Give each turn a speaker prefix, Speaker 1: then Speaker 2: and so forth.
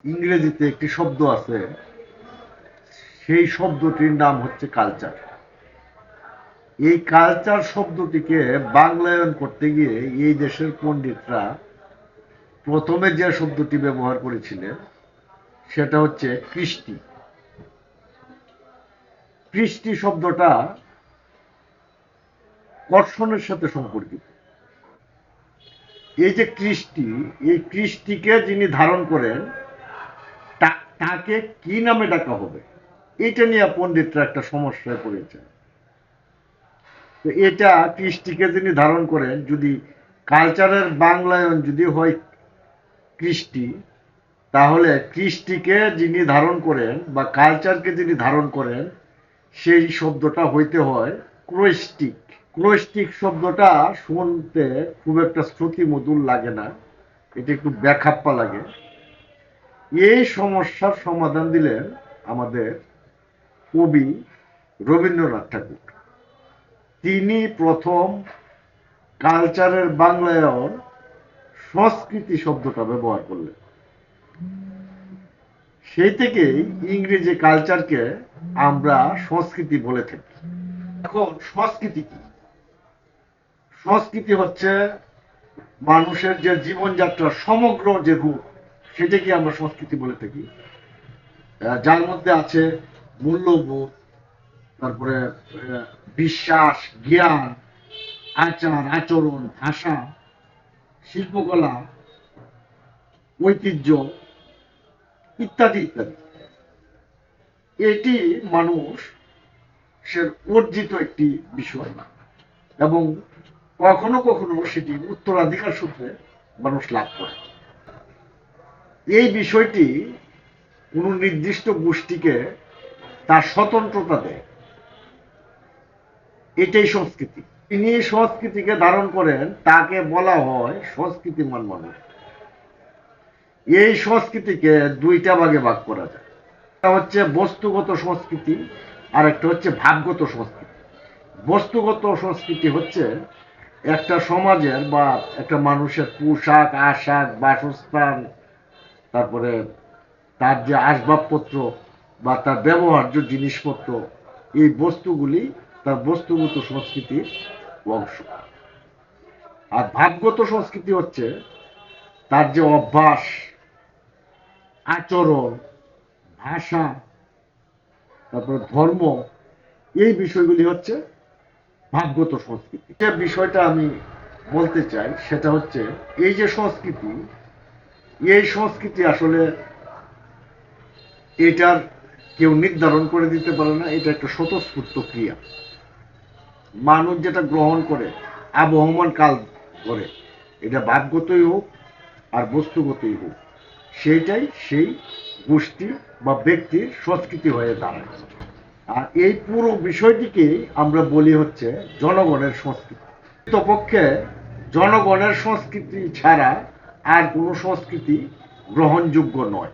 Speaker 1: ইংরেজিতে একটি শব্দ আছে, সেই শব্দটির নাম হচ্ছে কালচার। এই কালচার শব্দটিকে বাংলায়ন করতে গিয়ে এই দেশের পণ্ডিতরা প্রথমে যে শব্দটি ব্যবহার করেছিলেন সেটা হচ্ছে কৃষ্টি। কৃষ্টি শব্দটা কর্ষণের সাথে সম্পর্কিত। এই যে কৃষ্টি, এই কৃষ্টিকে যিনি ধারণ করেন তাকে কি নামে ডাকা হবে, এটা নিয়ে পণ্ডিতরা একটা সমস্যায় পড়েছে। তো এটা কৃষ্টিকে যিনি ধারণ করেন, যদি কালচারের বাংলায়ন যদি হয় কৃষ্টি, তাহলে কৃষ্টিকে যিনি ধারণ করেন বা কালচারকে যিনি ধারণ করেন সেই শব্দটা হইতে হয় ক্রোস্টিক। ক্রোস্টিক শব্দটা শুনতে খুব একটা শ্রুতি মধুর লাগে না, এটা একটু ব্যাখাপ্পা লাগে। এই সমস্যার সমাধান দিলেন আমাদের কবি রবীন্দ্রনাথ ঠাকুর। তিনি প্রথম কালচারের বাংলায়ন সংস্কৃতি শব্দটা ব্যবহার করলেন। সেই থেকেই ইংরেজি কালচারকে আমরা সংস্কৃতি বলে থাকি। এখন সংস্কৃতি কি? সংস্কৃতি হচ্ছে মানুষের যে জীবনযাত্রার সমগ্র যে রূপ, সেটাকে আমরা সংস্কৃতি বলে থাকি, যার মধ্যে আছে মূল্যবোধ, তারপরে বিশ্বাস, জ্ঞান, আচার আচরণ, ভাষা, শিল্পকলা, ঐতিহ্য ইত্যাদি ইত্যাদি। এটি মানুষের অর্জিত একটি বিষয় এবং কখনো কখনো সেটি উত্তরাধিকার সূত্রে মানুষ লাভ করে। এই বিষয়টি কোন নির্দিষ্ট গোষ্ঠীকে তার স্বতন্ত্রতা দেয়, এটাই সংস্কৃতি। তিনি সংস্কৃতিকে ধারণ করেন, তাকে বলা হয় সংস্কৃতিমান মানুষ। এই সংস্কৃতিকে দুইটা ভাগে ভাগ করা যায়। একটা হচ্ছে বস্তুগত সংস্কৃতি, আর একটা হচ্ছে ভাবগত সংস্কৃতি। বস্তুগত সংস্কৃতি হচ্ছে একটা সমাজের বা একটা মানুষের পোশাক আশাক, বাসস্থান, তারপরে তার যে আসবাবপত্র বা তার ব্যবহার্য জিনিসপত্র, এই বস্তুগুলি তার বস্তুগত সংস্কৃতির অংশ। আর ভাবগত সংস্কৃতি হচ্ছে তার যে অভ্যাস, আচরণ, ভাষা, তারপরে ধর্ম, এই বিষয়গুলি হচ্ছে ভাবগত সংস্কৃতি। যে বিষয়টা আমি বলতে চাই সেটা হচ্ছে এই যে সংস্কৃতি, এই সংস্কৃতি আসলে এটার কেউ নির্ধারণ করে দিতে পারে না, এটা একটা স্বতঃস্ফূর্ত ক্রিয়া। মানুষ যেটা গ্রহণ করে আবহমান কাল ধরে, এটা ভাবগতই হোক আর বস্তুগতই হোক, সেইটাই সেই গোষ্ঠী বা ব্যক্তির সংস্কৃতি হয়ে দাঁড়ায়। আর এই পুরো বিষয়টিকে আমরা বলি হচ্ছে জনগণের সংস্কৃতি। প্রকৃতপক্ষে জনগণের সংস্কৃতি ছাড়া আর কোনো সংস্কৃতি গ্রহণযোগ্য নয়।